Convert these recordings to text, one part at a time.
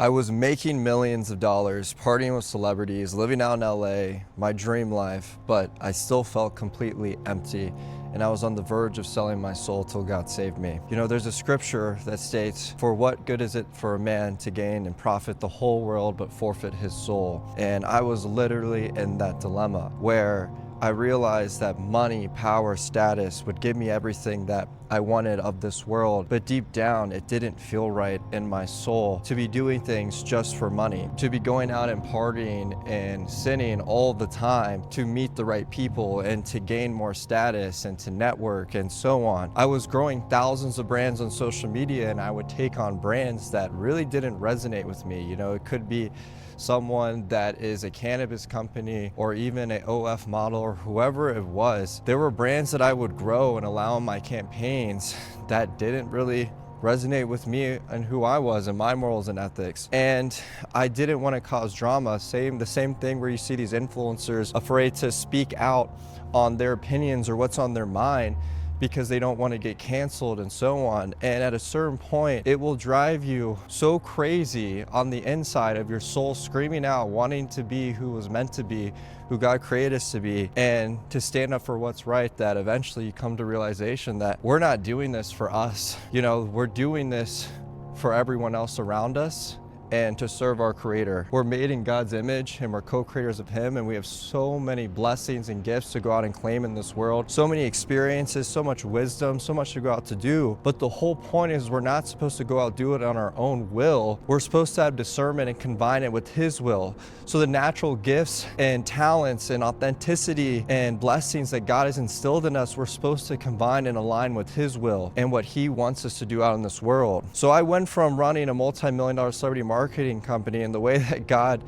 I was making millions of dollars, partying with celebrities, living out in LA, my dream life, but I still felt completely empty, and I was on the verge of selling my soul till God saved me. You know, there's a scripture that states, "For what good is it for a man to gain and profit the whole world but forfeit his soul?" And I was literally in that dilemma where I realized that money, power, status would give me everything that I wanted of this world, but deep down it didn't feel right in my soul to be doing things just for money, to be going out and partying and sinning all the time to meet the right people and to gain more status and to network and so on. I was growing thousands of brands on social media, and I would take on brands that really didn't resonate with me. You know, it could be someone that is a cannabis company or even a OF model or whoever it was. There were brands that I would grow and allow in my campaigns that didn't really resonate with me and who I was and my morals and ethics. And I didn't want to cause drama. The same thing where you see these influencers afraid to speak out on their opinions or what's on their mind because they don't want to get canceled and so on. And at a certain point, it will drive you so crazy on the inside of your soul, screaming out, wanting to be who was meant to be, who God created us to be, and to stand up for what's right, that eventually you come to realization that we're not doing this for us. You know, we're doing this for everyone else around us and to serve our Creator. We're made in God's image and we're co-creators of Him, and we have so many blessings and gifts to go out and claim in this world, so many experiences, so much wisdom, so much to go out to do. But the whole point is we're not supposed to go out and do it on our own will. We're supposed to have discernment and combine it with His will. So the natural gifts and talents and authenticity and blessings that God has instilled in us, we're supposed to combine and align with His will and what He wants us to do out in this world. So I went from running a multi-million-dollar celebrity marketing company, and the way that God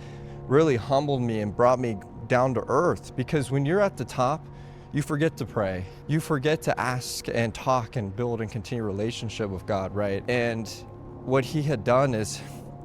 really humbled me and brought me down to earth, because when you're at the top, you forget to pray. You forget to ask and talk and build and continue a relationship with God, right? And what He had done is,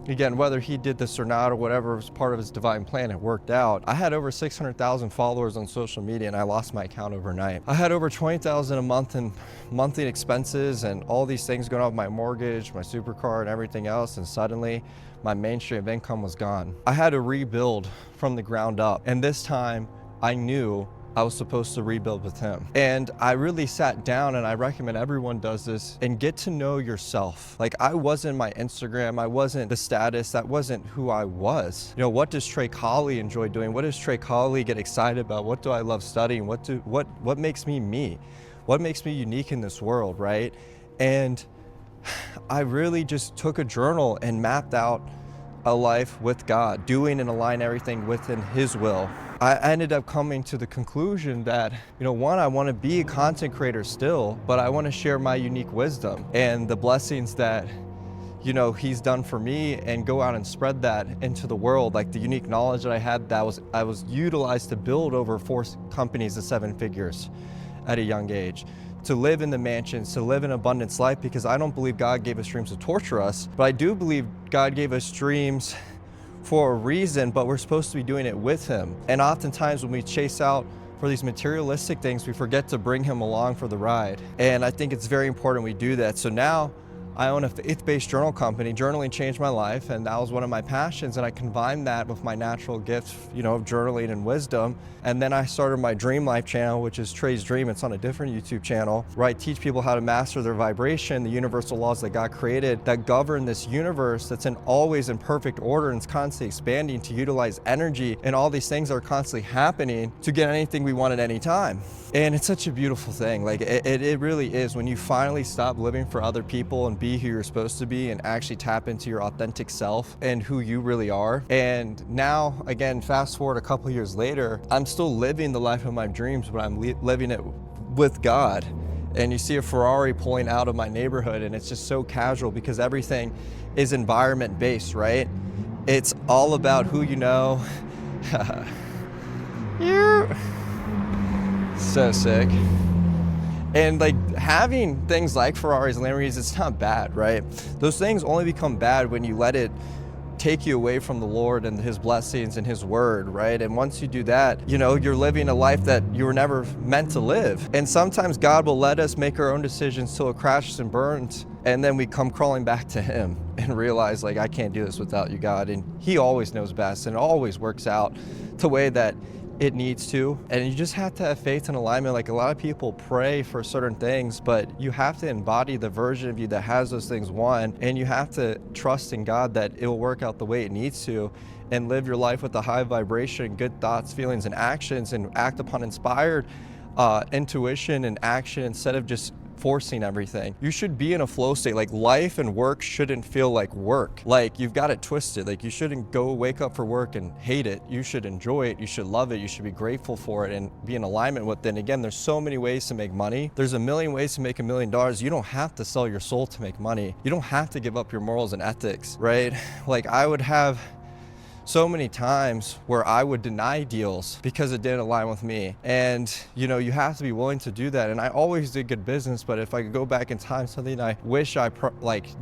again, whether He did this or not or whatever was part of His divine plan, it worked out. I had over 600,000 followers on social media, and I lost my account overnight. I had over 20,000 a month in monthly expenses and all these things going on with my mortgage, my supercar, and everything else, and suddenly my mainstream of income was gone. I had to rebuild from the ground up, and this time I knew I was supposed to rebuild with Him. And I really sat down, and I recommend everyone does this, and get to know yourself. Like, I wasn't my Instagram, I wasn't the status, that wasn't who I was. You know, what does Trey Colley enjoy doing? What does Trey Colley get excited about? What do I love studying? What makes me me? What makes me unique in this world, right? And I really just took a journal and mapped out a life with God, doing and align everything within His will. I ended up coming to the conclusion that, you know, one, I want to be a content creator still, but I want to share my unique wisdom and the blessings that, you know, He's done for me, and go out and spread that into the world. Like the unique knowledge that I had, I was utilized to build over 4 companies of 7 figures at a young age, to live in the mansions, to live an abundance life, because I don't believe God gave us dreams to torture us, but I do believe God gave us dreams for a reason, but we're supposed to be doing it with Him. And oftentimes when we chase out for these materialistic things, we forget to bring Him along for the ride. And I think it's very important we do that. So now I own a faith-based journal company. Journaling changed my life, and that was one of my passions, and I combined that with my natural gift, you know, of journaling and wisdom. And then I started my Dream Life channel, which is Trey's Dream. It's on a different YouTube channel, where I teach people how to master their vibration, the universal laws that God created that govern this universe that's always in perfect order, and it's constantly expanding, to utilize energy and all these things that are constantly happening to get anything we want at any time. And it's such a beautiful thing. Like it really is, when you finally stop living for other people and be who you're supposed to be, and actually tap into your authentic self and who you really are. And now, again, fast forward a couple years later, I'm still living the life of my dreams, but I'm living it with God. And you see a Ferrari pulling out of my neighborhood, and it's just so casual because everything is environment based, right? It's all about who you know. So sick. And like having things like Ferraris and Lamborghinis, it's not bad, right? Those things only become bad when you let it take you away from the Lord and His blessings and His word, right? And once you do that, you know, you're living a life that you were never meant to live. And sometimes God will let us make our own decisions till it crashes and burns And then we come crawling back to him and realize, like, I can't do this without you, God. And he always knows best, and it always works out the way that it needs to. And you just have to have faith and alignment. Like, a lot of people pray for certain things, but you have to embody the version of you that has those things, one, and you have to trust in God that it will work out the way it needs to, and live your life with a high vibration, good thoughts, feelings, and actions, and act upon inspired intuition and action instead of just forcing everything. You should be in a flow state. Like, life and work shouldn't feel like work. Like, you've got it twisted. Like, you shouldn't go wake up for work and hate it. You should enjoy it. You should love it. You should be grateful for it and be in alignment with it. And again, there's so many ways to make money. There's a million ways to make $1 million. You don't have to sell your soul to make money. You don't have to give up your morals and ethics, right? Like, I would have so many times where I would deny deals because it didn't align with me. And you know, you have to be willing to do that. And I always did good business, but if I could go back in time, something I wish I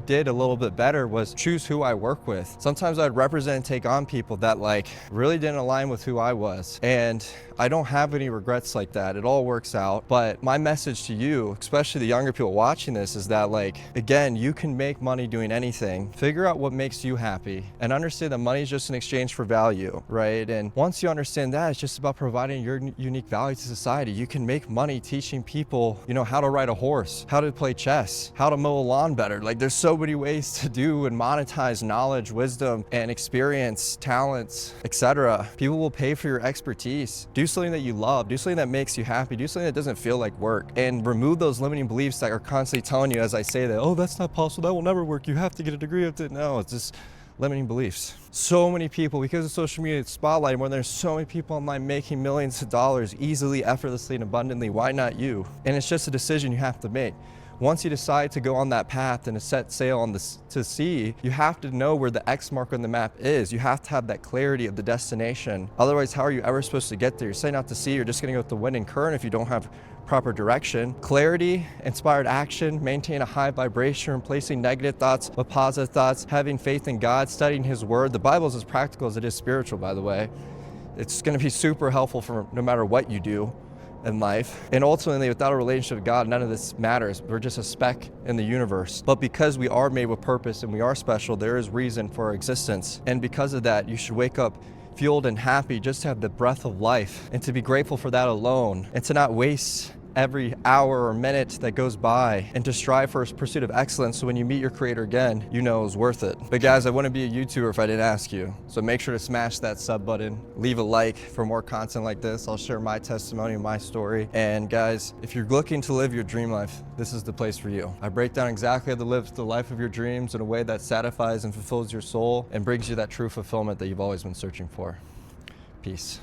did a little bit better was choose who I work with. Sometimes I'd represent and take on people that like really didn't align with who I was. And I don't have any regrets like that. It all works out. But my message to you, especially the younger people watching this, is that, like, again, you can make money doing anything. Figure out what makes you happy and understand that money is just an exchange for value, right? And once you understand that, it's just about providing your unique value to society. You can make money teaching people, you know, how to ride a horse, how to play chess, how to mow a lawn better. Like, there's so many ways to do and monetize knowledge, wisdom, and experience, talents, etc. People will pay for your expertise. Do something that you love, do something that makes you happy, do something that doesn't feel like work, and remove those limiting beliefs that are constantly telling you, as I say that, oh, that's not possible, that will never work, you have to get a degree of it. No, it's just limiting beliefs. So many people, because of social media spotlight, when there's so many people online making millions of dollars easily, effortlessly, and abundantly, why not you? And it's just a decision you have to make. Once you decide to go on that path and to set sail on this to sea, you have to know where the X mark on the map is. You have to have that clarity of the destination. Otherwise, how are you ever supposed to get there? You're setting out to sea, you're just gonna go with the wind and current if you don't have proper direction. Clarity, inspired action, maintain a high vibration, replacing negative thoughts with positive thoughts, having faith in God, studying His Word. The Bible is as practical as it is spiritual, by the way. It's gonna be super helpful for no matter what you do in life. And ultimately, without a relationship with God, none of this matters. We're just a speck in the universe. But because we are made with purpose and we are special, there is reason for our existence. And because of that, you should wake up fueled and happy just to have the breath of life and to be grateful for that alone, and to not waste every hour or minute that goes by, and to strive for a pursuit of excellence so when you meet your creator again, you know it's worth it. But guys, I wouldn't be a YouTuber if I didn't ask you. So make sure to smash that sub button, leave a like for more content like this. I'll share my testimony, my story. And guys, if you're looking to live your dream life, this is the place for you. I break down exactly how to live the life of your dreams in a way that satisfies and fulfills your soul and brings you that true fulfillment that you've always been searching for. Peace.